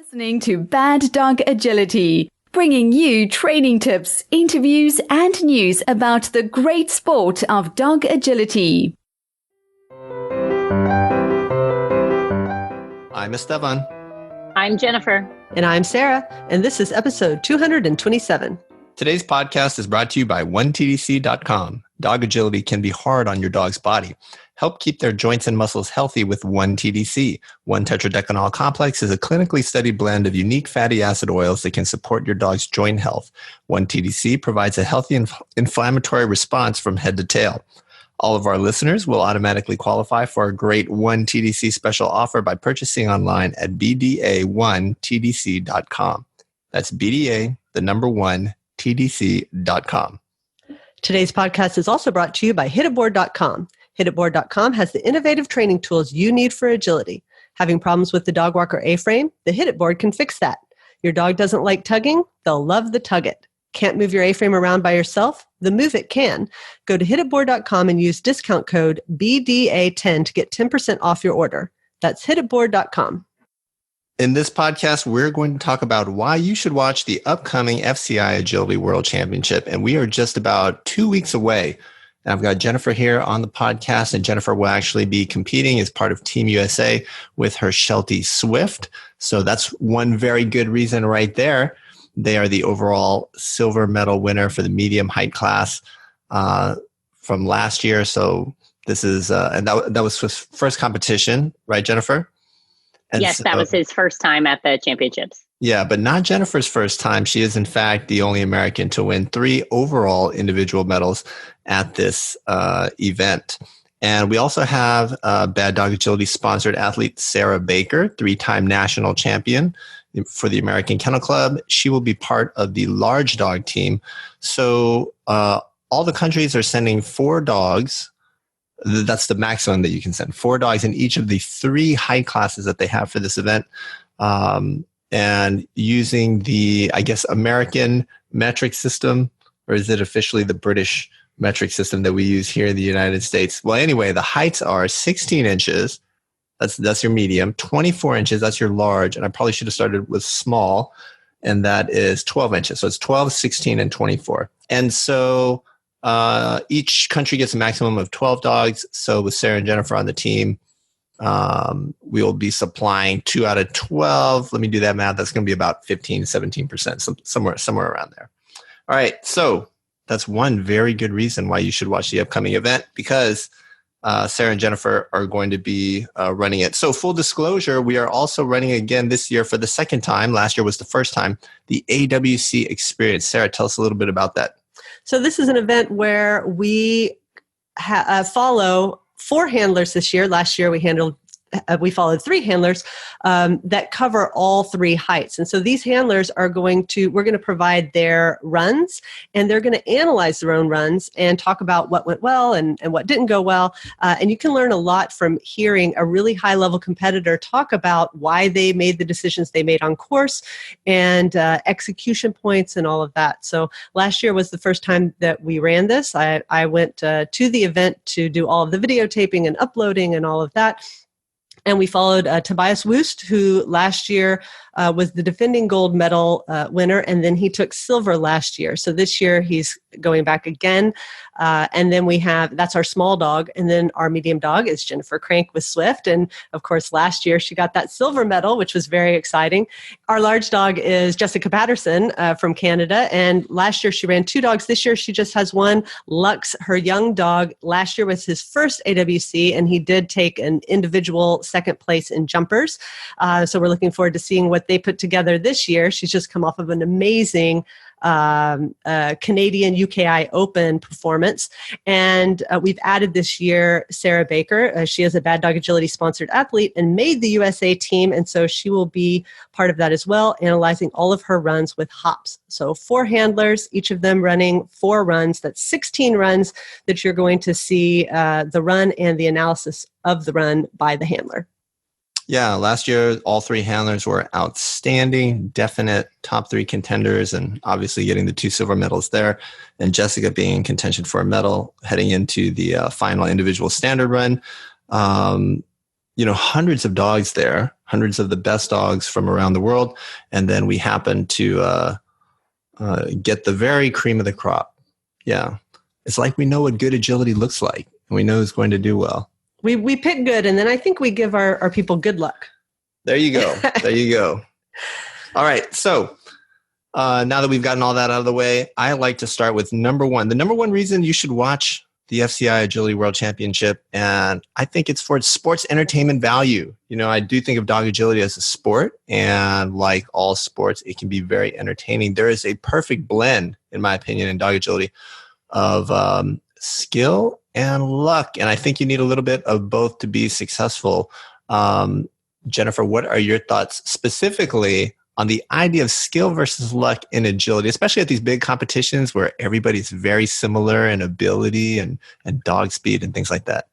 Listening to Bad Dog Agility, bringing you training tips, interviews, and news about the great sport of dog agility. I'm Esteban. I'm Jennifer. And I'm Sarah, and this is episode 227. Today's podcast is brought to you by 1TDC.com. Dog agility can be hard on your dog's body. Help keep their joints and muscles healthy with 1TDC. 1-tetradecanol complex is a clinically studied blend of unique fatty acid oils that can support your dog's joint health. 1TDC provides a healthy inflammatory response from head to tail. All of our listeners will automatically qualify for a great 1TDC special offer by purchasing online at BDA1TDC.com. That's BDA, the number 1, TDC.com. Today's podcast is also brought to you by hititboard.com. Hititboard.com has the innovative training tools you need for agility. Having problems with the dog walker A-frame? The Hititboard can fix that. Your dog doesn't like tugging? They'll love the Tug It. Can't move your A-frame around by yourself? The Move It can. Go to hititboard.com and use discount code BDA10 to get 10% off your order. That's hititboard.com. In this podcast, we're going to talk about why you should watch the upcoming FCI Agility World Championship. And we are just about 2 weeks away. And I've got Jennifer here on the podcast, and Jennifer will actually be competing as part of Team USA with her Sheltie Swift. So that's one very good reason right there. They are the overall silver medal winner for the medium height class from last year. So this is, and that was his first competition, right, Jennifer? And yes, that was his first time at the championships. Yeah, but not Jennifer's first time. She is, in fact, the only American to win 3 overall individual medals at this event. And we also have Bad Dog Agility sponsored athlete Sarah Baker, 3-time national champion for the American Kennel Club. She will be part of the large dog team. So all the countries are sending 4 dogs. That's the maximum that you can send. 4 dogs in each of the 3 height classes that they have for this event. And using the, I guess, American metric system, or is it officially the British metric system that we use here in the United States? Well, anyway, the heights are 16 inches. That's your medium. 24 inches, that's your large. And I probably should have started with small. And that is 12 inches. So it's 12, 16, and 24. And so each country gets a maximum of 12 dogs. So with Sarah and Jennifer on the team, we will be supplying 2 out of 12. Let me do that math. That's going to be about 15, 17%, somewhere around there. All right. So that's one very good reason why you should watch the upcoming event, because Sarah and Jennifer are going to be running it. So full disclosure, we are also running again this year for the second time. Last year was the first time, the AWC experience. Sarah, tell us a little bit about that. So this is an event where we follow 4 handlers this year. Last year we followed 3 handlers that cover all 3 heights. And so these handlers we're going to provide their runs, and they're going to analyze their own runs and talk about what went well and what didn't go well. And you can learn a lot from hearing a really high-level competitor talk about why they made the decisions they made on course and execution points and all of that. So last year was the first time that we ran this. I went to the event to do all of the videotaping and uploading and all of that. And we followed Tobias Wust, who last year was the defending gold medal winner, and then he took silver last year. So this year he's going back again. And then that's our small dog. And then our medium dog is Jennifer Crank with Swift. And of course, last year she got that silver medal, which was very exciting. Our large dog is Jessica Patterson from Canada. And last year she ran 2 dogs. This year she just has 1. Lux, her young dog, last year was his first AWC, and he did take an individual second place in jumpers. So we're looking forward to seeing what they put together this year. She's just come off of an amazing Canadian UKI Open performance. And we've added this year Sarah Baker. She is a Bad Dog Agility sponsored athlete and made the USA team. And so she will be part of that as well, analyzing all of her runs with hops. So 4 handlers, each of them running 4 runs. That's 16 runs that you're going to see the run and the analysis of the run by the handler. Yeah, last year, all 3 handlers were outstanding, definite top 3 contenders, and obviously getting the 2 silver medals there. And Jessica being in contention for a medal heading into the final individual standard run. Hundreds of dogs there, hundreds of the best dogs from around the world. And then we happen to get the very cream of the crop. Yeah. It's like we know what good agility looks like, and we know who's going to do well. We pick good, and then I think we give our people good luck. There you go. There you go. All right. So now that we've gotten all that out of the way, I like to start with number one. The number one reason you should watch the FCI Agility World Championship, and I think it's for its sports entertainment value. You know, I do think of dog agility as a sport, and like all sports, it can be very entertaining. There is a perfect blend, in my opinion, in dog agility of skill and luck, and I think you need a little bit of both to be successful. Jennifer, what are your thoughts specifically on the idea of skill versus luck in agility, especially at these big competitions where everybody's very similar in ability and dog speed and things like that?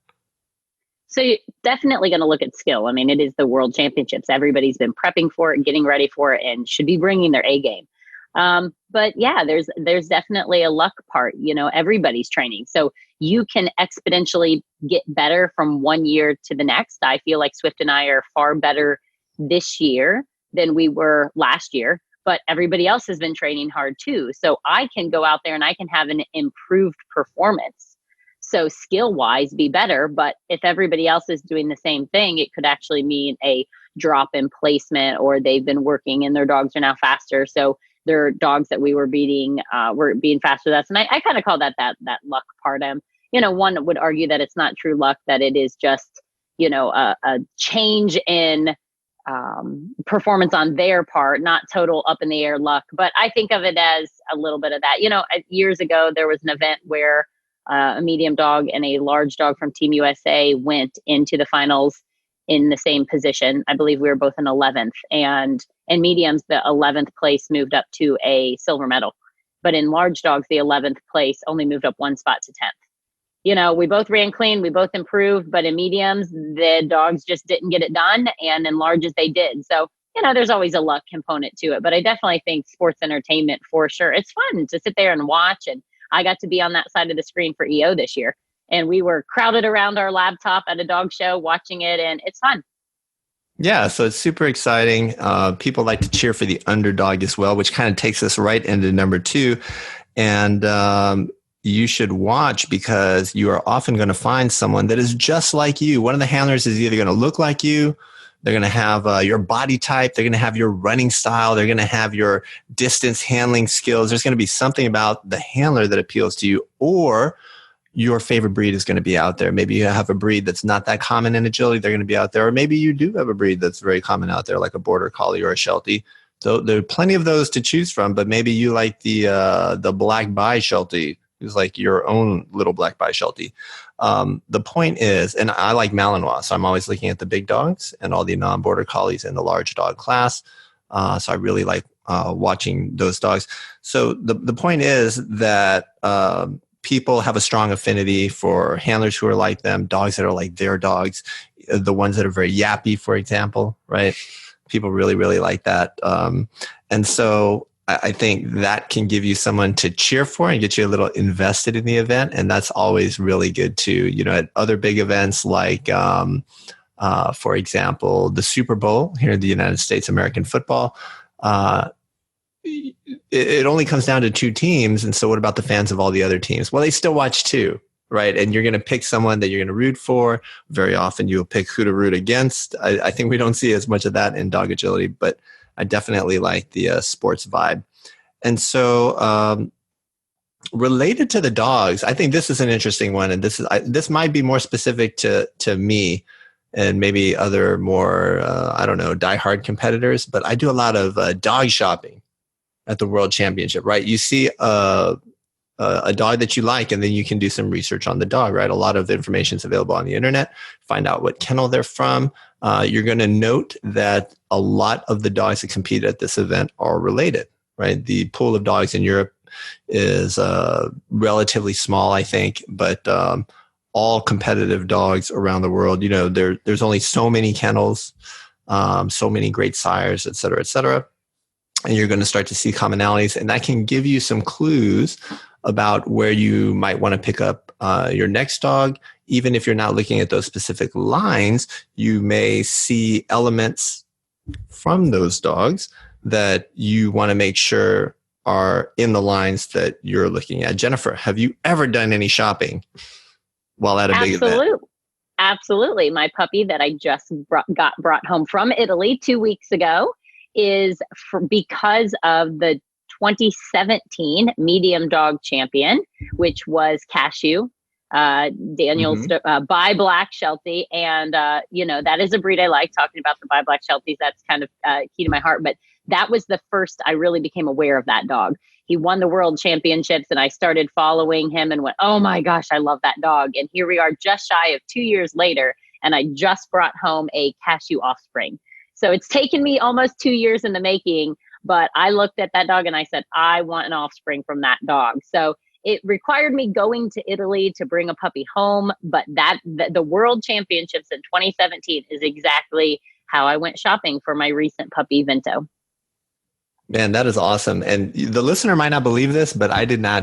So you're definitely going to look at skill. I mean, it is the World Championships. Everybody's been prepping for it and getting ready for it and should be bringing their A game. But yeah, there's definitely a luck part. You know, everybody's training. So you can exponentially get better from one year to the next. I feel like Swift and I are far better this year than we were last year, but everybody else has been training hard too. So I can go out there and I can have an improved performance. So skill wise be better, but if everybody else is doing the same thing, it could actually mean a drop in placement, or they've been working and their dogs are now faster. So their dogs that we were beating were being faster than us. And I kind of call that luck part. You know, one would argue that it's not true luck, that it is just, you know, a change in performance on their part, not total up in the air luck. But I think of it as a little bit of that. You know, years ago, there was an event where a medium dog and a large dog from Team USA went into the finals in the same position. I believe we were both in 11th, and in mediums, the 11th place moved up to a silver medal. But in large dogs, the 11th place only moved up one spot to 10th. You know, we both ran clean, we both improved, but in mediums, the dogs just didn't get it done, and in larges, they did. So, you know, there's always a luck component to it, but I definitely think sports entertainment for sure. It's fun to sit there and watch, and I got to be on that side of the screen for EO this year, and we were crowded around our laptop at a dog show watching it, and it's fun. Yeah, so it's super exciting. People like to cheer for the underdog as well, which kind of takes us right into number two. And you should watch, because you are often going to find someone that is just like you. One of the handlers is either going to look like you, they're going to have your body type, they're going to have your running style, they're going to have your distance handling skills. There's going to be something about the handler that appeals to you, or your favorite breed is going to be out there. Maybe you have a breed that's not that common in agility, they're going to be out there. Or maybe you do have a breed that's very common out there, like a border collie or a Sheltie. So there are plenty of those to choose from, but maybe you like the black bi Sheltie, who's like your own little black bi Sheltie. The point is, and I like Malinois, so I'm always looking at the big dogs and all the non-border collies in the large dog class. So I really like watching those dogs. So the point is that people have a strong affinity for handlers who are like them, dogs that are like their dogs, the ones that are very yappy, for example, right? People really, really like that. And so I think that can give you someone to cheer for and get you a little invested in the event. And that's always really good too. You know, at other big events like, for example, the Super Bowl here in the United States, American football, it only comes down to two teams. And so what about the fans of all the other teams? Well, they still watch too, right? And you're going to pick someone that you're going to root for. Very often you'll pick who to root against. I think we don't see as much of that in dog agility, but I definitely like the sports vibe. And so related to the dogs, I think this is an interesting one. And this might be more specific to me and maybe other more, diehard competitors, but I do a lot of dog shopping at the World Championship, right? You see a dog that you like, and then you can do some research on the dog, right? A lot of information is available on the internet. Find out what kennel they're from. You're going to note that a lot of the dogs that compete at this event are related, right? The pool of dogs in Europe is relatively small, I think, but all competitive dogs around the world, you know, there's only so many kennels, so many great sires, et cetera, et cetera. And you're going to start to see commonalities, and that can give you some clues about where you might want to pick up your next dog. Even if you're not looking at those specific lines, you may see elements from those dogs that you want to make sure are in the lines that you're looking at. Jennifer, have you ever done any shopping while at a big event? Absolutely. My puppy that I just got brought home from Italy 2 weeks ago is because of the 2017 medium dog champion, which was Cashew, Daniel's bi black Sheltie. And, that is a breed I like. Talking about the bi black Shelties, that's kind of key to my heart. But that was the first I really became aware of that dog. He won the world championships and I started following him and went, oh my gosh, I love that dog. And here we are just shy of 2 years later. And I just brought home a Cashew offspring. So it's taken me almost 2 years in the making, but I looked at that dog and I said, I want an offspring from that dog. So it required me going to Italy to bring a puppy home. But the world championships in 2017 is exactly how I went shopping for my recent puppy, Vento. Man, that is awesome. And the listener might not believe this, but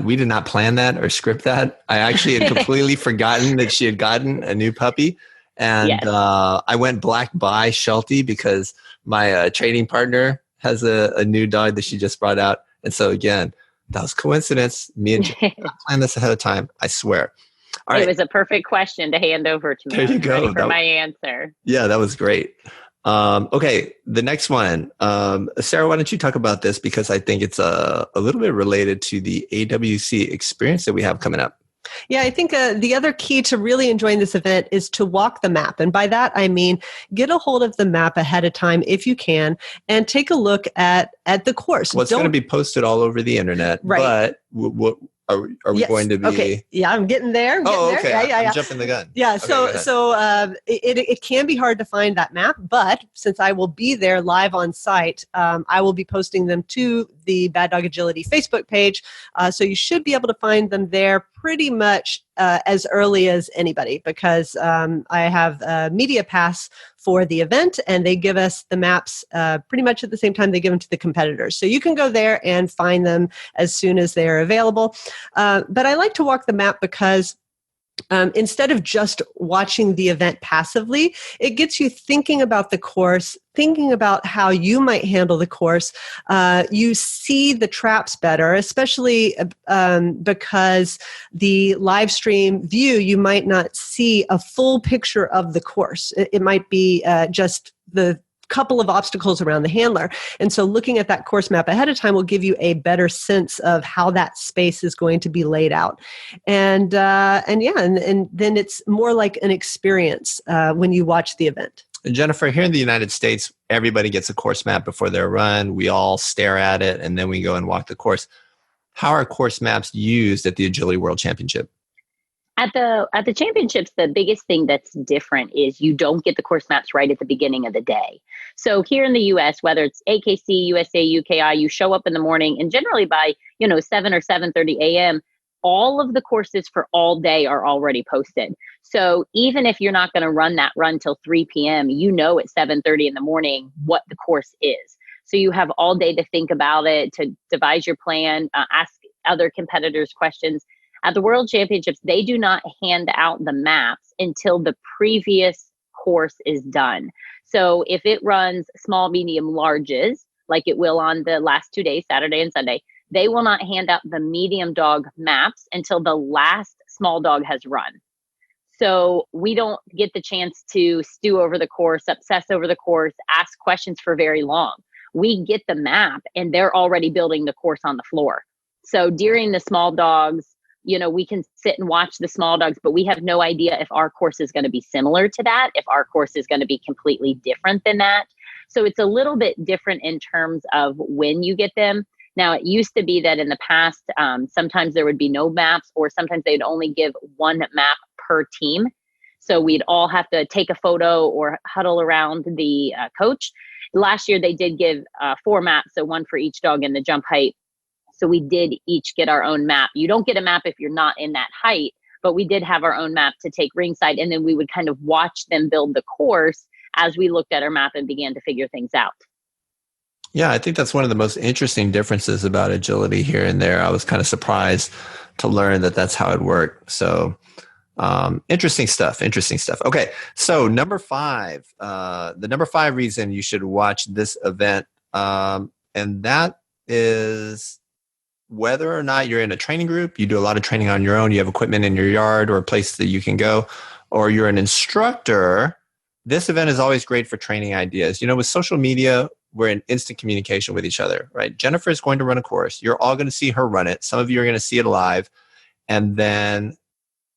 we did not plan that or script that. I actually had completely forgotten that she had gotten a new puppy. And yes. I went black by Sheltie because my trading partner has a new dog that she just brought out. And so again, that was coincidence. Me and Jen planned this ahead of time, I swear. All right. It was a perfect question to hand over to me. There you go. For my answer. Yeah, that was great. Okay, the next one. Sarah, why don't you talk about this? Because I think it's a little bit related to the AWC experience that we have coming up. Yeah, I think the other key to really enjoying this event is to walk the map. And by that, I mean, get a hold of the map ahead of time if you can and take a look at the course. Well, it's going to be posted all over the internet, right. But are we going to be? Okay. Yeah, I'm getting there. Okay. Yeah. I'm jumping the gun. Yeah. So it can be hard to find that map, but since I will be there live on site, I will be posting them to the Bad Dog Agility Facebook page. So you should be able to find them there pretty much as early as anybody, because I have a media pass for the event and they give us the maps pretty much at the same time they give them to the competitors. So you can go there and find them as soon as they're available. But I like to walk the map because instead of just watching the event passively, it gets you thinking about the course, thinking about how you might handle the course. You see the traps better, especially because the live stream view, you might not see a full picture of the course. It might be just the couple of obstacles around the handler. And so looking at that course map ahead of time will give you a better sense of how that space is going to be laid out. And then it's more like an experience when you watch the event. And Jennifer, here in the United States, everybody gets a course map before their run. We all stare at it and then we go and walk the course. How are course maps used at the Agility World Championship? At the championships, the biggest thing that's different is you don't get the course maps right at the beginning of the day. So here in the US, whether it's AKC, USA, UKI, you show up in the morning and generally by 7 or 7:30 a.m., all of the courses for all day are already posted. So even if you're not going to run that run till 3 p.m., at 7:30 in the morning what the course is. So you have all day to think about it, to devise your plan, ask other competitors questions. At the World Championships, they do not hand out the maps until the previous course is done. So if it runs small, medium, larges, like it will on the last 2 days, Saturday and Sunday, they will not hand out the medium dog maps until the last small dog has run. So we don't get the chance to stew over the course, obsess over the course, ask questions for very long. We get the map and they're already building the course on the floor. So during the small dogs, we can sit and watch the small dogs, but we have no idea if our course is going to be similar to that, if our course is going to be completely different than that. So it's a little bit different in terms of when you get them. Now, it used to be that in the past, sometimes there would be no maps, or sometimes they'd only give one map per team. So we'd all have to take a photo or huddle around the coach. Last year, they did give 4 maps, so one for each dog in the jump height. So we did each get our own map. You don't get a map if you're not in that height, but we did have our own map to take ringside. And then we would kind of watch them build the course as we looked at our map and began to figure things out. Yeah, I think that's one of the most interesting differences about agility here and there. I was kind of surprised to learn that that's how it worked. So Interesting stuff. Okay. So number 5, the number 5 reason you should watch this event. And that is whether or not you're in a training group, you do a lot of training on your own, you have equipment in your yard or a place that you can go, or you're an instructor. This event is always great for training ideas. With social media, we're in instant communication with each other, right? Jennifer is going to run a course. You're all going to see her run it. Some of you are going to see it live. And then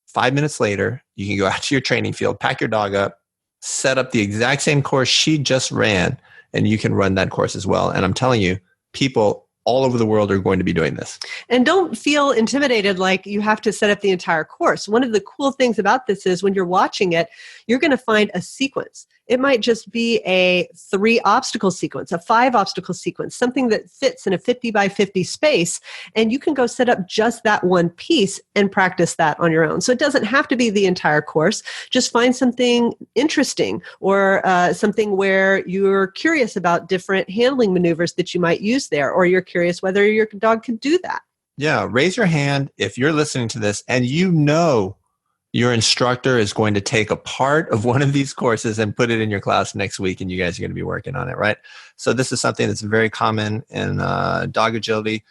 5 minutes later, you can go out to your training field, pack your dog up, set up the exact same course she just ran, and you can run that course as well. And I'm telling you, people all over the world are going to be doing this. And don't feel intimidated like you have to set up the entire course. One of the cool things about this is when you're watching it, you're going to find a sequence. It might just be a 3 obstacle sequence, a 5 obstacle sequence, something that fits in a 50 by 50 space. And you can go set up just that one piece and practice that on your own. So it doesn't have to be the entire course. Just find something interesting or something where you're curious about different handling maneuvers that you might use there, or you're curious whether your dog can do that. Yeah, raise your hand if you're listening to this and your instructor is going to take a part of one of these courses and put it in your class next week, and you guys are going to be working on it, right? So this is something that's very common in dog agility.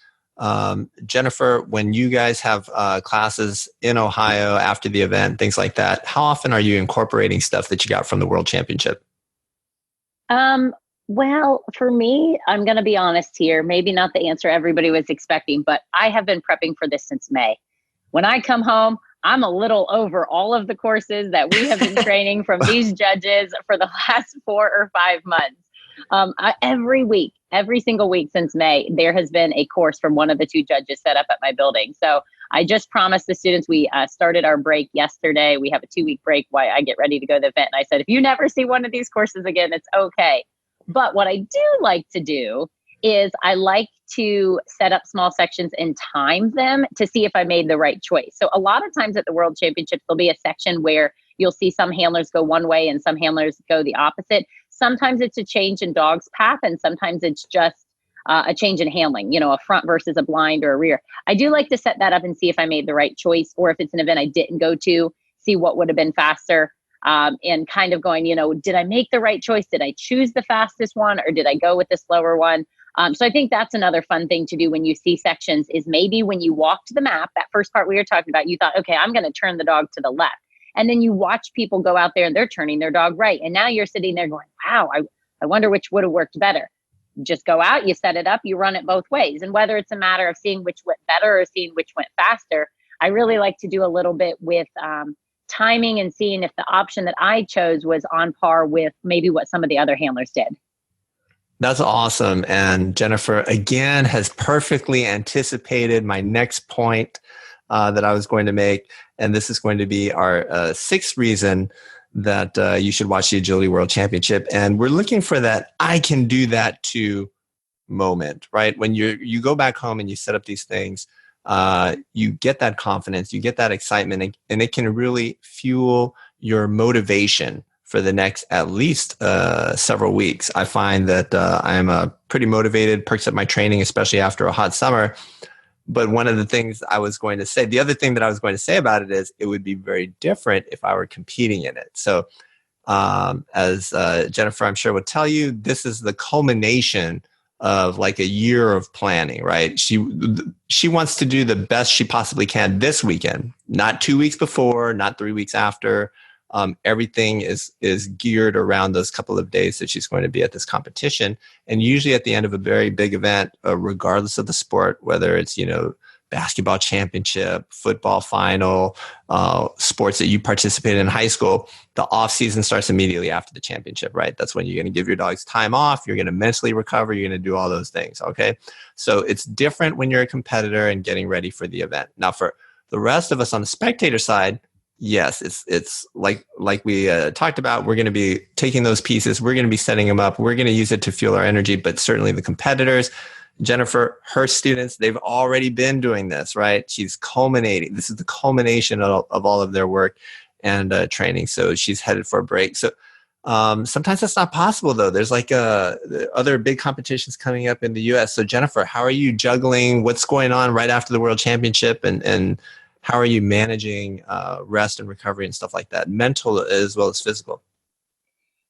Jennifer, when you guys have classes in Ohio after the event, things like that, how often are you incorporating stuff that you got from the World Championship? Well, for me, I'm going to be honest here, maybe not the answer everybody was expecting, but I have been prepping for this since May. When I come home, I'm a little over all of the courses that we have been training from these judges for the last 4 or 5 months. Every single week since May, there has been a course from one of the 2 judges set up at my building. So I just promised the students, we started our break yesterday. We have a 2-week break while I get ready to go to the event. And I said, if you never see one of these courses again, it's okay. But what I do like to do is I like to set up small sections and time them to see if I made the right choice. So a lot of times at the World Championships, there'll be a section where you'll see some handlers go one way and some handlers go the opposite. Sometimes it's a change in dog's path, and sometimes it's just a change in handling, a front versus a blind or a rear. I do like to set that up and see if I made the right choice, or if it's an event I didn't go to, see what would have been faster. And kind of going, did I make the right choice? Did I choose the fastest one, or did I go with the slower one? So I think that's another fun thing to do when you see sections is maybe when you walked the map, that first part we were talking about, you thought, okay, I'm going to turn the dog to the left. And then you watch people go out there and they're turning their dog right. And now you're sitting there going, wow, I wonder which would have worked better. Just go out, you set it up, you run it both ways. And whether it's a matter of seeing which went better or seeing which went faster, I really like to do a little bit with timing and seeing if the option that I chose was on par with maybe what some of the other handlers did. That's awesome. And Jennifer, again, has perfectly anticipated my next point that I was going to make. And this is going to be our 6th reason that you should watch the Agility World Championship. And we're looking for that I can do that too moment, right? When you go back home and you set up these things, you get that confidence, you get that excitement, and it can really fuel your motivation for the next at least several weeks. I find that I'm pretty motivated, perks up my training, especially after a hot summer. But one of the things I was going to say, the other thing that I was going to say about it is it would be very different if I were competing in it. So as Jennifer, I'm sure will tell you, this is the culmination of like a year of planning, right? She wants to do the best she possibly can this weekend, not 2 weeks before, not 3 weeks after. Everything is geared around those couple of days that she's going to be at this competition. And usually at the end of a very big event, regardless of the sport, whether it's, basketball championship, football final, sports that you participated in high school, the off season starts immediately after the championship, right? That's when you're going to give your dogs time off. You're going to mentally recover. You're going to do all those things. Okay. So it's different when you're a competitor and getting ready for the event. Now for the rest of us on the spectator side, yes, it's like we talked about, we're going to be taking those pieces. We're going to be setting them up. We're going to use it to fuel our energy, but certainly the competitors, Jennifer, her students, they've already been doing this, right? She's culminating. This is the culmination of all of their work and training. So she's headed for a break. So sometimes that's not possible, though. There's like other big competitions coming up in the U.S. So Jennifer, how are you juggling what's going on right after the World Championship and how are you managing rest and recovery and stuff like that, mental as well as physical?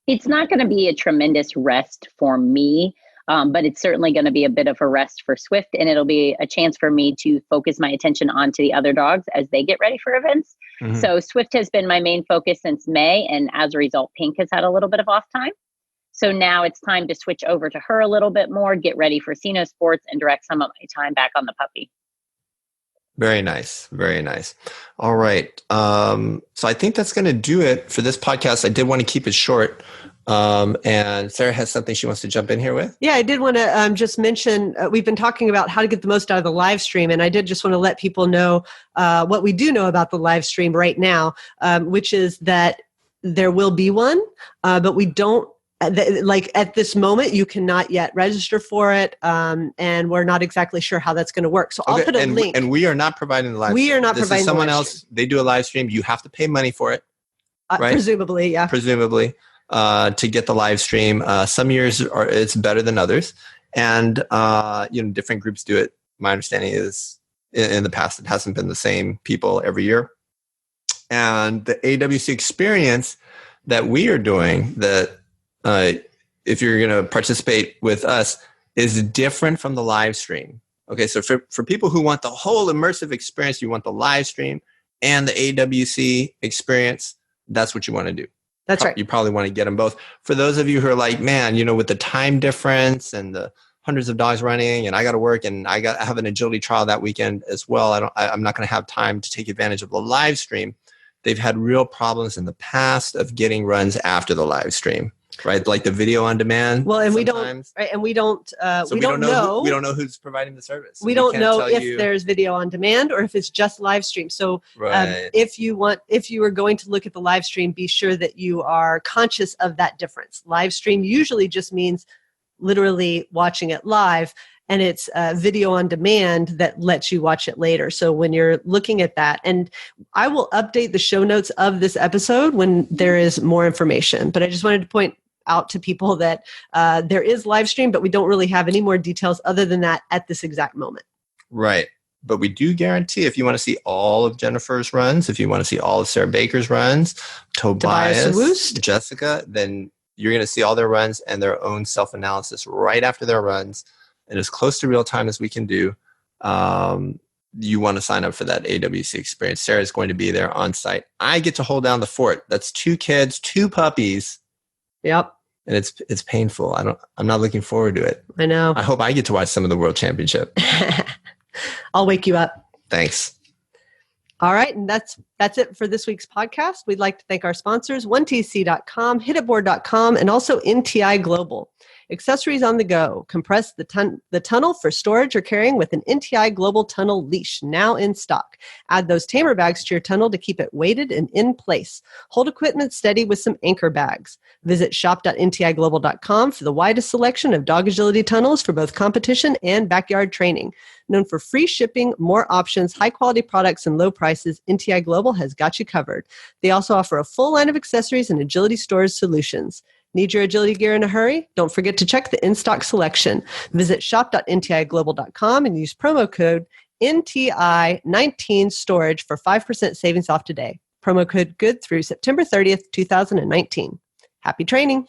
It's not going to be a tremendous rest for me, but it's certainly going to be a bit of a rest for Swift, and it'll be a chance for me to focus my attention onto the other dogs as they get ready for events. Mm-hmm. So Swift has been my main focus since May, and as a result, Pink has had a little bit of off time. So now it's time to switch over to her a little bit more, get ready for Sino Sports, and direct some of my time back on the puppy. Very nice. Very nice. All right. So I think that's going to do it for this podcast. I did want to keep it short. And Sarah has something she wants to jump in here with. Yeah, I did want to just mention, we've been talking about how to get the most out of the live stream. And I did just want to let people know what we do know about the live stream right now, which is that there will be one, but we don't, like at this moment, you cannot yet register for it, and we're not exactly sure how that's going to work. So I'll put a link. And we are not providing the live stream. We are not providing someone else. They do a live stream. You have to pay money for it, right? Presumably, yeah. Presumably, to get the live stream. Some years it's better than others, and different groups do it. My understanding is in the past it hasn't been the same people every year, and the AWC experience that we are doing that. If you're going to participate with us, is different from the live stream. Okay, so for people who want the whole immersive experience, you want the live stream and the AWC experience, that's what you want to do. That's right. You probably want to get them both. For those of you who are like, man, with the time difference and the hundreds of dogs running and I got to work and I have an agility trial that weekend as well, I'm not going to have time to take advantage of the live stream. They've had real problems in the past of getting runs after the live stream. Right, like the video on demand. Well, and sometimes. we don't know. We don't know who's providing the service. We don't know if there's video on demand or if it's just live stream. So, if you are going to look at the live stream, be sure that you are conscious of that difference. Live stream usually just means literally watching it live, and it's video on demand that lets you watch it later. So when you're looking at that, and I will update the show notes of this episode when there is more information. But I just wanted to point out to people that there is live stream, but we don't really have any more details other than that at this exact moment. Right. But we do guarantee if you want to see all of Jennifer's runs, if you want to see all of Sarah Baker's runs, Tobias, Jessica, then you're going to see all their runs and their own self-analysis right after their runs. And as close to real time as we can do. You want to sign up for that AWC experience. Sarah is going to be there on site. I get to hold down the fort. That's 2 kids, 2 puppies. Yep. And it's painful. I'm not looking forward to it. I know. I hope I get to watch some of the World Championship. I'll wake you up. Thanks. All right. And that's it for this week's podcast. We'd like to thank our sponsors, 1tc.com, hititboard.com, and also NTI Global. Accessories on the go. Compress the tunnel for storage or carrying with an NTI Global Tunnel Leash, now in stock. Add those tamer bags to your tunnel to keep it weighted and in place. Hold equipment steady with some anchor bags. Visit shop.ntiglobal.com for the widest selection of dog agility tunnels for both competition and backyard training. Known for free shipping, more options, high-quality products, and low prices, NTI Global has got you covered. They also offer a full line of accessories and agility storage solutions. Need your agility gear in a hurry? Don't forget to check the in-stock selection. Visit shop.ntiglobal.com and use promo code NTI19storage for 5% savings off today. Promo code good through September 30th, 2019. Happy training.